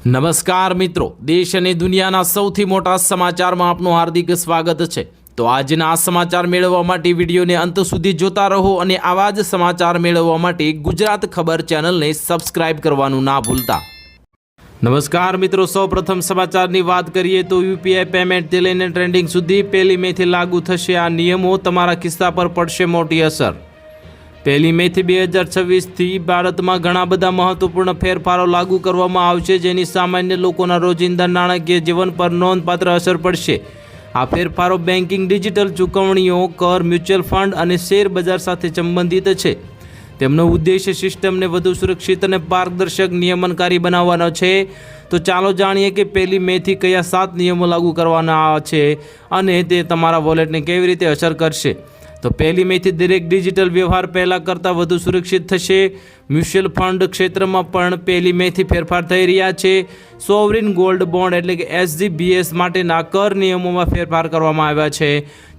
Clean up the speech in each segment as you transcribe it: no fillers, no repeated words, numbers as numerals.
નમસ્કાર મિત્રો, દેશ અને દુનિયાના સૌથી મોટા સમાચારમાં આપનું હાર્દિક સ્વાગત છે। તો આજના આ સમાચાર મેળવવા માટે વિડીયોને અંત સુધી જોતા રહો અને આવા જ સમાચાર મેળવવા માટે ગુજરાત ખબર ચેનલને સબસ્ક્રાઇબ કરવાનું ના ભૂલતા। નમસ્કાર મિત્રો, સૌપ્રથમ સમાચારની વાત કરીએ તો યુપીઆઈ પેમેન્ટથી લઈને ટ્રેન્ડિંગ સુધી 1 મેથી લાગુ થશે આ નિયમો। તમારા ખિસ્સા પર પડશે મોટી અસર। 1 મેથી 2026થી ભારતમાં ઘણા બધા મહત્વપૂર્ણ ફેરફારો લાગુ કરવામાં આવશે, જેની સામાન્ય લોકોના રોજિંદા નાણાકીય જીવન પર નોંધપાત્ર અસર પડશે। આ ફેરફારો બેન્કિંગ, ડિજિટલ ચૂકવણીઓ, કર, મ્યુચ્યુઅલ ફંડ અને શેર બજાર સાથે સંબંધિત છે। તેમનો ઉદ્દેશ્ય સિસ્ટમને વધુ સુરક્ષિત અને પારદર્શક નિયમનકારી બનાવવાનો છે। તો ચાલો જાણીએ કે 1 મેથી કયા 7 નિયમો લાગુ કરવાના છે અને તે તમારા વોલેટને કેવી રીતે અસર કરશે। તો 1 મેથી દરેક ડિજિટલ વ્યવહાર પહેલાં કરતાં વધુ સુરક્ષિત થશે। મ્યુચ્યુઅલ ફંડ ક્ષેત્રમાં પણ 1 મેથી ફેરફાર થઈ રહ્યા છે। સોવરિન ગોલ્ડ બોન્ડ એટલે કે SGBS માટેના કર નિયમોમાં ફેરફાર કરવામાં આવ્યા છે।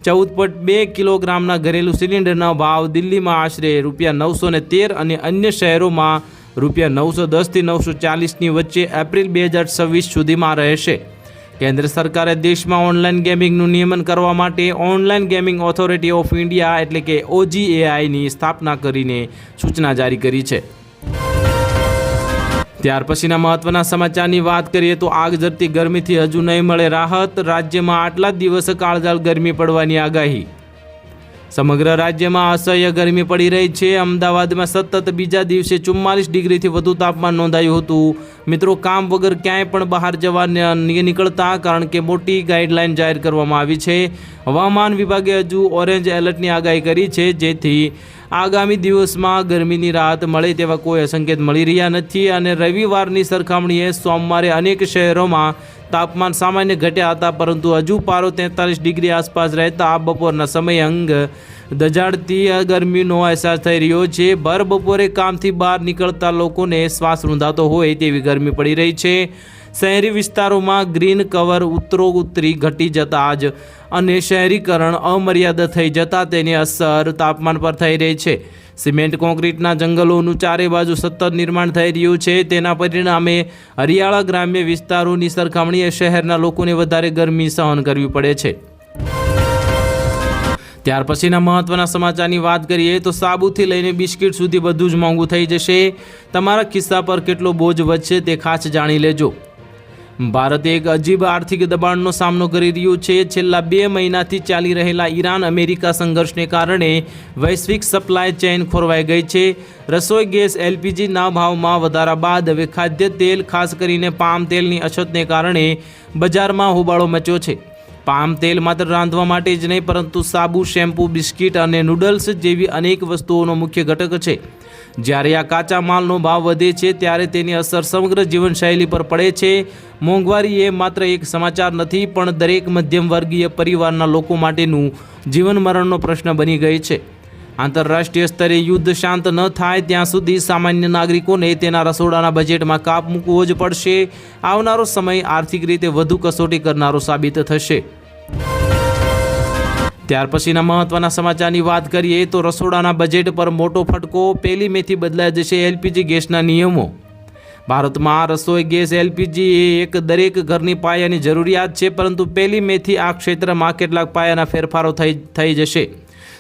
14.2 કિલોગ્રામના ઘરેલું સિલિન્ડરના ભાવ દિલ્હીમાં આશરે ₹913 અને અન્ય શહેરોમાં ₹910થી ₹940ની વચ્ચે એપ્રિલ 2026 સુધીમાં રહેશે। કેન્દ્ર સરકારે દેશમાં ઓનલાઈન ગેમિંગનું નિયમન કરવા માટે online gaming authority of India એટલે કે OGAIની સ્થાપના કરીને સૂચના જારી કરી છે। ત્યાર પછીના મહત્વના સમાચારની વાત કરીએ તો આગ ઝરતી ગરમીથી હજુ નહીં મળે રાહત। રાજ્યમાં આટલા દિવસ કાળઝાળ ગરમી પડવાની આગાહી। સમગ્ર રાજ્યમાં અસહ્ય ગરમી પડી રહી છે। અમદાવાદમાં સતત બીજા દિવસે 44 ડિગ્રીથી વધુ તાપમાન નોંધાયું હતું। મિત્રો, કામ વગર ક્યાંય પણ બહાર જવા નીકળતા, કારણ કે મોટી ગાઈડલાઈન જાહેર કરવામાં આવી છે। હવામાન વિભાગે હજુ ઓરેન્જ એલર્ટની આગાહી કરી છે, જેથી આગામી દિવસમાં ગરમીની રાહત મળે તેવા કોઈ સંકેત મળી રહ્યા નથી। અને રવિવારની સરખામણીએ સોમવારે અનેક શહેરોમાં તાપમાન સામાન્ય ઘટ્યા હતા, પરંતુ હજુ પારો 43 ડિગ્રી આસપાસ રહેતા બપોરના સમયે અંગ દજાડતી ગરમીનો અહેસાસ થઈ રહ્યો છે। ભર બપોરે કામથી બહાર નીકળતા લોકોને શ્વાસ રૂંધાતો હોય તેવી ગરમી પડી રહી છે। શહેરી વિસ્તારોમાં ગ્રીન કવર ઉત્તરોત્તરી ઘટી જતા જ અને શહેરીકરણ અમર્યાદિત થઈ જતાં તેની અસર તાપમાન પર થઈ રહી છે। સિમેન્ટ કોન્ક્રીટના જંગલોનું ચારે બાજુ સતત નિર્માણ થઈ રહ્યું છે। તેના પરિણામે હરિયાળા ગ્રામ્ય વિસ્તારોની સરખામણીએ શહેરના લોકોને વધારે ગરમી સહન કરવી પડે છે। ત્યાર પછીના મહત્વના સમાચારની વાત કરીએ તો સાબુથી લઈને બિસ્કિટ સુધી બધું જ મોંઘું થઈ જશે। તમારા ખિસ્સા પર કેટલો બોજ વધશે તે ખાસ જાણી લેજો। ભારત એક અજીબ આર્થિક દબાણનો સામનો કરી રહ્યું છે। છેલ્લા 2 મહિનાથી ચાલી રહેલા ઈરાન અમેરિકા સંઘર્ષને કારણે વૈશ્વિક સપ્લાય ચેઇન ખોરવાઈ ગઈ છે। રસોઈ ગેસ LPGના ભાવમાં વધારા બાદ હવે ખાદ્ય તેલ, ખાસ કરીને પામ તેલની અછતને કારણે બજારમાં હોબાળો મચ્યો છે। પામ તેલ માત્ર રાંધવા માટે જ નહીં, પરંતુ સાબુ, શેમ્પૂ, બિસ્કિટ અને નૂડલ્સ જેવી અનેક વસ્તુઓનો મુખ્ય ઘટક છે। જ્યારે આ કાચા માલનો ભાવ વધે છે ત્યારે તેની અસર સમગ્ર જીવનશૈલી પર પડે છે। મોંઘવારી એ માત્ર એક સમાચાર નથી, પણ દરેક મધ્યમ વર્ગીય પરિવારના લોકો માટેનું જીવન મરણનો પ્રશ્ન બની ગઈ છે। આંતરરાષ્ટ્રીય સ્તરે યુદ્ધ શાંત ન થાય ત્યાં સુધી સામાન્ય નાગરિકોને તેના રસોડાના બજેટમાં કાપ મૂકવો જ પડશે। આવનારો સમય આર્થિક રીતે વધુ કસોટી કરનારો સાબિત થશે। ત્યાર પછીના મહત્વના સમાચારની વાત કરીએ તો રસોડાના બજેટ પર મોટો ફટકો। 1 મેથી બદલાઈ જશે LPG ગેસના નિયમો। ભારતમાં રસોઈ ગેસ LPG એ એક દરેક ઘરની પાયાની જરૂરિયાત છે, પરંતુ 1 મેથી આ ક્ષેત્રમાં કેટલાક પાયાના ફેરફારો થઈ જશે।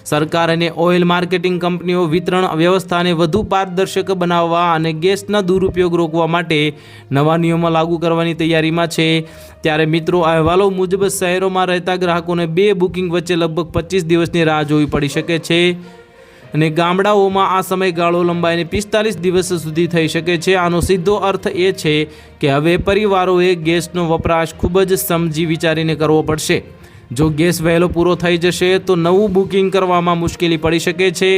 સરકાર અને ઓઇલ માર્કેટિંગ કંપનીઓ વિતરણ વ્યવસ્થાને વધુ પારદર્શક બનાવવા અને ગેસના દુરુપયોગ રોકવા માટે નવા નિયમો લાગુ કરવાની તૈયારીમાં છે। ત્યારે મિત્રો, અહેવાલો મુજબ શહેરોમાં રહેતા ગ્રાહકોને 2 બુકિંગ વચ્ચે લગભગ 25 દિવસની રાહ જોવી પડી શકે છે અને ગામડાઓમાં આ સમયગાળો લંબાઈને 45 દિવસ સુધી થઈ શકે છે। આનો સીધો અર્થ એ છે કે હવે પરિવારોએ ગેસનો વપરાશ ખૂબ જ સમજી વિચારીને કરવો પડશે। જો ગેસ વહેલો પૂરો થઈ જશે તો નવું બુકિંગ કરવામાં મુશ્કેલી પડી શકે છે।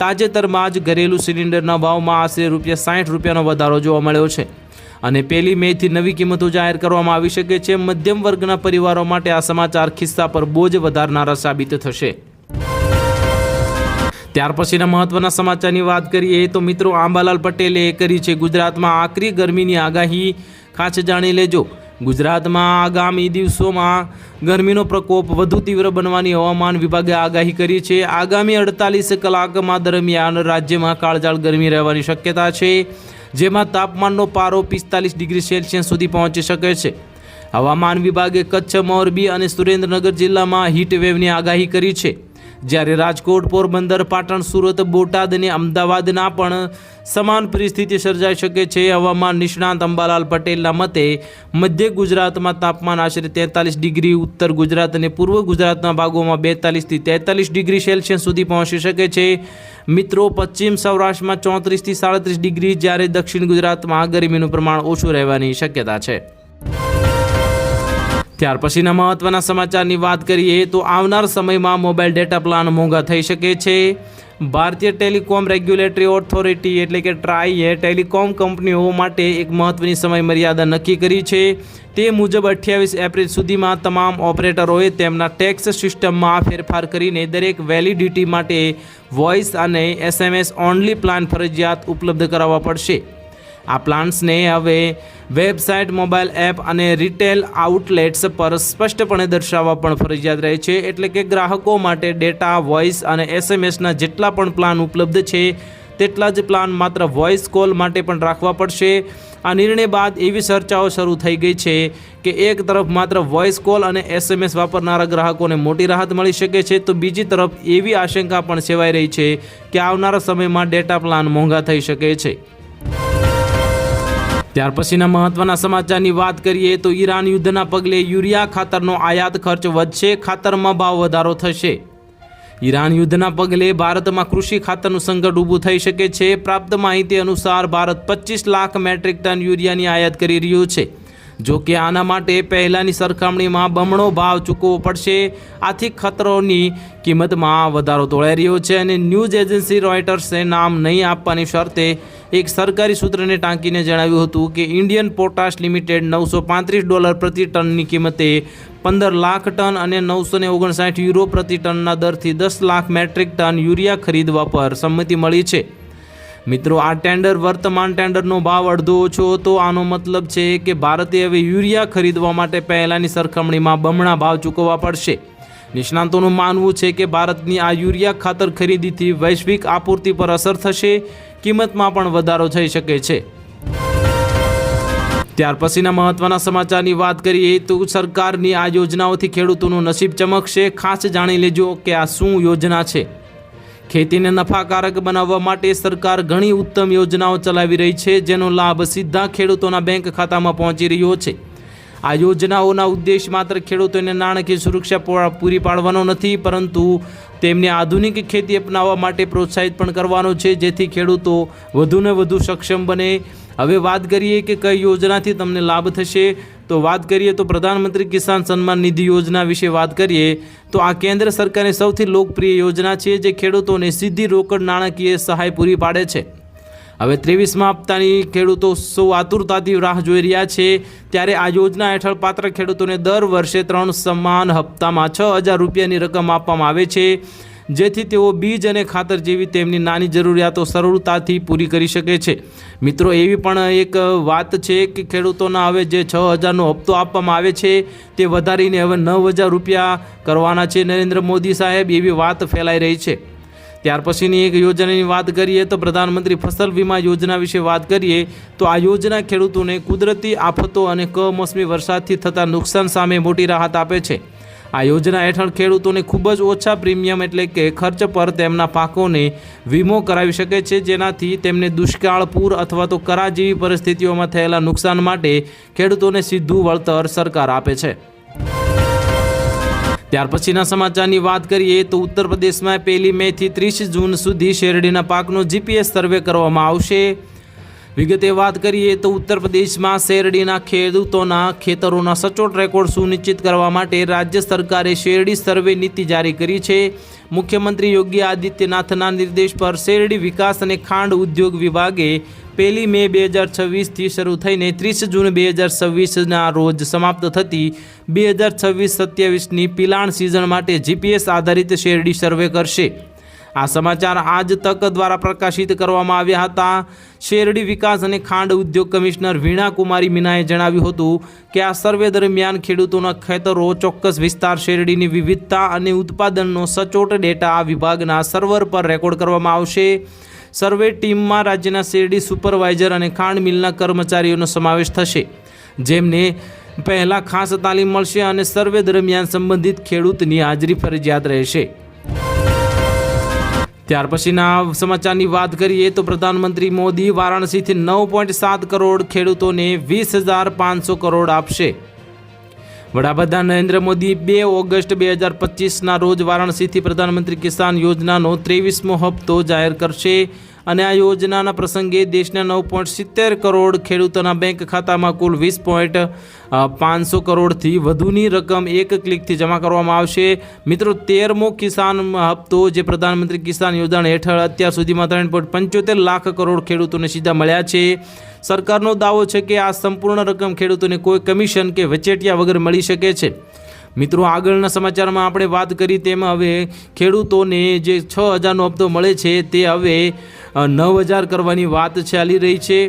તાજેતરમાં જ ઘરેલું સિલિન્ડરના ભાવમાં આશરે ₹60નો વધારો જોવા મળ્યો છે અને 1 મેથી નવી કિંમતો જાહેર કરવામાં આવી શકે છે। મધ્યમ વર્ગના પરિવારો માટે આ સમાચાર ખિસ્સા પર બોજ વધારનારા સાબિત થશે। ત્યાર પછીના મહત્વના સમાચારની વાત કરીએ તો મિત્રો, આંબાલાલ પટેલે કરી છે ગુજરાતમાં આકરી ગરમીની આગાહી। ખાસ જાણી લેજો। ગુજરાતમાં આગામી દિવસોમાં ગરમીનો પ્રકોપ વધુ તીવ્ર બનવાની હવામાન વિભાગે આગાહી કરી છે। આગામી 48 કલાકમાં દરમિયાન રાજ્યમાં કાળઝાળ ગરમી રહેવાની શક્યતા છે। જેમાં તાપમાનનો પારો 45 ડિગ્રી સેલ્સિયસ સુધી પહોંચી શકે છે. હવામાન વિભાગે કચ્છ, મોરબી અને સુરેન્દ્રનગર જિલ્લામાં હીટ વેવની આગાહી કરી છે. જ્યારે રાજકોટ, પોરબંદર, પાટણ, સુરત, બોટાદ અને અમદાવાદના પણ સમાન પરિસ્થિતિ સર્જાઈ શકે છે. હવામાન નિષ્ણાત અંબાલાલ પટેલના મતે મધ્ય ગુજરાતમાં તાપમાન આશરે 43 ડિગ્રી, ઉત્તર ગુજરાત અને પૂર્વ ગુજરાતના ભાગોમાં 42 થી 43 ડિગ્રી સેલ્સિયસ સુધી પહોંચી શકે છે. મિત્રો, પશ્ચિમ સૌરાષ્ટ્રમાં 34 થી 37 ડિગ્રી, જ્યારે દક્ષિણ ગુજરાતમાં ગરમીનું પ્રમાણ ઓછું રહેવાની શક્યતા છે. ત્યાર પછીના મહત્વના સમાચારની વાત કરીએ તો આવનાર સમયમાં મોબાઈલ ડેટા પ્લાન મોંઘા થઈ શકે છે. ભારતીય ટેલિકોમ રેગ્યુલેટરી ઓથોરિટી એટલે કે ટ્રાઈએ ટેલિકોમ કંપનીઓ માટે એક મહત્વની સમય મર્યાદા નક્કી કરી છે. તે મુજબ 28 એપ્રિલ સુધીમાં તમામ ઓપરેટરોએ તેમના ટેક્સ સિસ્ટમમાં ફેરફાર કરીને દરેક વેલિડિટી માટે વોઇસ અને SMS ઓનલી પ્લાન ફરજિયાત ઉપલબ્ધ કરાવવા પડશે. આ પ્લાન્સને હવે વેબસાઇટ, મોબાઈલ એપ અને રિટેલ આઉટલેટ્સ પર સ્પષ્ટપણે દર્શાવવા પણ ફરજિયાત રહે છે. એટલે કે ગ્રાહકો માટે ડેટા, વોઇસ અને SMSના જેટલા પણ પ્લાન ઉપલબ્ધ છે તેટલા જ પ્લાન માત્ર વોઇસ કોલ માટે પણ રાખવા પડશે. આ નિર્ણય બાદ એવી ચર્ચાઓ શરૂ થઈ ગઈ છે કે એક તરફ માત્ર વોઇસ કોલ અને SMS વાપરનારા ગ્રાહકોને મોટી રાહત મળી શકે છે, તો બીજી તરફ એવી આશંકા પણ સેવાઈ રહી છે કે આવનારા સમયમાં ડેટા પ્લાન મોંઘા થઈ શકે છે. ત્યાર પછીના મહત્વના સમાચારની વાત કરીએ તો ઈરાન યુદ્ધના પગલે યુરિયા ખાતરનો આયાત ખર્ચ વધશે, ખાતરમાં ભાવ વધારો થશે. ઈરાન યુદ્ધના પગલે ભારતમાં કૃષિ ખાતરનું સંકટ ઊભું થઈ શકે છે. પ્રાપ્ત માહિતી અનુસાર ભારત 25 લાખ મેટ્રિક ટન યુરિયાની આયાત કરી રહ્યું છે. જો કે આના માટે પહેલાંની સરખામણીમાં બમણો ભાવ ચૂકવવો પડશે. આથી ખતરોની કિંમતમાં વધારો તોળાઈ રહ્યો છે અને ન્યૂઝ એજન્સી રોયટર્સે નામ નહીં આપવાની શરતે એક સરકારી સૂત્રને ટાંકીને જણાવ્યું હતું કે ઇન્ડિયન પોટાશ લિમિટેડ $935 પ્રતિ ટનની કિંમતે 15 લાખ ટન અને 959 યુરો પ્રતિ ટનના દરથી 10 લાખ મેટ્રિક ટન યુરિયા ખરીદવા પર સંમતિ મળી છે. મિત્રો, આ ટેન્ડર વર્તમાન ટેન્ડરનો ભાવ અડધો ઓછો હતો. આનો મતલબ છે કે ભારતે હવે યુરિયા ખરીદવા માટે પહેલાંની સરખામણીમાં બમણા ભાવ ચૂકવવા પડશે. નિષ્ણાતોનું માનવું છે કે ભારતની આ યુરિયા ખાતર ખરીદીથી વૈશ્વિક આપૂર્તિ પર અસર થશે, કિંમતમાં પણ વધારો થઈ શકે છે. ત્યાર પછીના મહત્વના સમાચારની વાત કરીએ તો સરકારની આ યોજનાઓથી ખેડૂતોનું નસીબ ચમકશે. ખાસ જાણી લેજો કે આ શું યોજના છે. ખેતીને નફાકારક બનાવવા માટે સરકાર ઘણી ઉત્તમ યોજનાઓ ચલાવી રહી છે, જેનો લાભ સીધા ખેડૂતોના બેંક ખાતામાં પહોંચી રહ્યો છે. આ યોજનાઓના ઉદ્દેશ માત્ર ખેડૂતોને નાણાકીય સુરક્ષા પૂરી પાડવાનો નથી, પરંતુ તેમને આધુનિક ખેતી અપનાવવા માટે પ્રોત્સાહિત પણ કરવાનો છે, જેથી ખેડૂતો વધુને વધુ સક્ષમ બને. હવે વાત કરીએ કે કઈ યોજનાથી તમને લાભ થશે, તો વાત કરીએ તો પ્રધાનમંત્રી કિસાન સન્માન નિધિ યોજના વિશે વાત કરીએ તો આ કેન્દ્ર સરકારની સૌથી લોકપ્રિય યોજના છે, જે ખેડૂતોને સીધી રોકડ નાણાકીય સહાય પૂરી પાડે છે. હવે 23મા હપ્તાની ખેડૂતો સૌ આતુરતાથી રાહ જોઈ રહ્યા છે. ત્યારે આ યોજના હેઠળ પાત્ર ખેડૂતોને દર વર્ષે 3 સમાન હપ્તામાં 6,000 રૂપિયાની રકમ આપવામાં આવે છે, જેથી તેઓ બીજ અને ખાતર જેવી તેમની નાની જરૂરિયાતો સરળતાથી પૂરી કરી શકે છે. મિત્રો, એવી પણ એક વાત છે કે ખેડૂતોના હવે જે 6,000નો હપ્તો આપવામાં આવે છે તે વધારીને હવે 9,000 રૂપિયા કરવાના છે નરેન્દ્ર મોદી સાહેબ, એવી વાત ફેલાઈ રહી છે. ત્યાર પછીની એક યોજનાની વાત કરીએ તો પ્રધાનમંત્રી ફસલ વીમા યોજના વિશે વાત કરીએ તો આ યોજના ખેડૂતોને કુદરતી આફતો અને કમોસમી વરસાદથી થતા નુકસાન સામે મોટી રાહત આપે છે. આ યોજના હેઠળ ખેડૂતોને ખૂબ જ ઓછા પ્રીમિયમ એટલે કે ખર્ચ પર તેમના પાકોને વીમો કરાવી શકે છે, જેનાથી તેમને દુષ્કાળ, પૂર અથવા તો કરા જેવી પરિસ્થિતિઓમાં થયેલા નુકસાન માટે ખેડૂતોને સીધું વળતર સરકાર આપે છે. ત્યાર પછીના સમાચારની વાત કરીએ તો ઉત્તર પ્રદેશમાં 1 મે થી 30 જૂન સુધી શેરડીના પાકનો GPS સર્વે કરવામાં આવશે. વિગતે વાત કરીએ તો ઉત્તર પ્રદેશમાં શેરડીના ખેડૂતોના ખેતરોના સચોટ રેકોર્ડ સુનિશ્ચિત કરવા માટે રાજ્ય સરકારે શેરડી સર્વે નીતિ જારી કરી છે. મુખ્યમંત્રી યોગી આદિત્યનાથના નિર્દેશ પર શેરડી વિકાસ અને ખાંડ ઉદ્યોગ વિભાગે 1 મે 2026થી શરૂ થઈને 30 જૂન 2026ના રોજ સમાપ્ત થતી 2026-27ની પિલાણ સિઝન માટે GPS આધારિત શેરડી સર્વે કરશે. આ સમાચાર આજ તક દ્વારા પ્રકાશિત કરવામાં આવ્યા હતા. શેરડી વિકાસ અને ખાંડ ઉદ્યોગ કમિશનર વીણા કુમારી મીનાએ જણાવ્યું હતું કે આ સર્વે દરમિયાન ખેડૂતોના ખેતરો, ચોક્કસ વિસ્તાર, શેરડીની વિવિધતા અને ઉત્પાદનનો સચોટ ડેટા આ વિભાગના સર્વર પર રેકોર્ડ કરવામાં આવશે. સર્વે ટીમમાં રાજ્યના શેરડી સુપરવાઇઝર અને ખાંડ મિલના કર્મચારીઓનો સમાવેશ થશે, જેમને પહેલાં ખાસ તાલીમ મળશે અને સર્વે દરમિયાન સંબંધિત ખેડૂતની હાજરી ફરજિયાત રહેશે. ત્યાર પછીના સમાચારની વાત કરીએ તો પ્રધાનમંત્રી મોદી વારાણસીથી 9.7 કરોડ ખેડૂતોને 20,500 કરોડ આપશે. વડાપ્રધાન નરેન્દ્ર મોદી 2 ઓગસ્ટ 2025ના રોજ વારાણસીથી પ્રધાનમંત્રી કિસાન યોજનાનો 23મો હપ્તો જાહેર કરશે અને આ યોજનાના પ્રસંગે દેશના 9.70 કરોડ ખેડૂતોના બેંક ખાતામાં કુલ 20.500 કરોડથી વધુની રકમ એક ક્લિકથી જમા કરવામાં આવશે. મિત્રો, 13મો કિસાન હપ્તો જે પ્રધાનમંત્રી કિસાન યોજના હેઠળ અત્યાર સુધીમાં 3.75 લાખ કરોડ ખેડૂતોને સીધા મળ્યા છે. સરકારનો દાવો છે કે આ સંપૂર્ણ રકમ ખેડૂતોને કોઈ કમિશન કે વચેટિયા વગર મળી શકે છે. મિત્રો, આગળના સમાચારમાં આપણે વાત કરી તેમ હવે ખેડૂતોને જે 6,000નો હપ્તો મળે છે તે હવે 9,000 કરવાની વાત ચાલી રહી છે.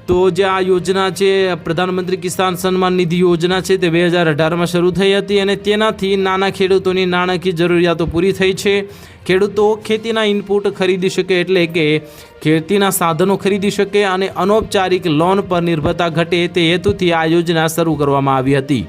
તો જે આ યોજના છે પ્રધાનમંત્રી કિસાન સન્માન નિધિ યોજના છે તે 2018માં શરૂ થઈ હતી અને તેનાથી નાના ખેડૂતોની નાણાકીય જરૂરિયાતો પૂરી થઈ છે. ખેડૂતો ખેતીના ઇનપુટ ખરીદી શકે એટલે કે ખેતીના સાધનો ખરીદી શકે અને અનૌપચારિક લોન પર નિર્ભરતા ઘટે તે હેતુથી આ યોજના શરૂ કરવામાં આવી હતી.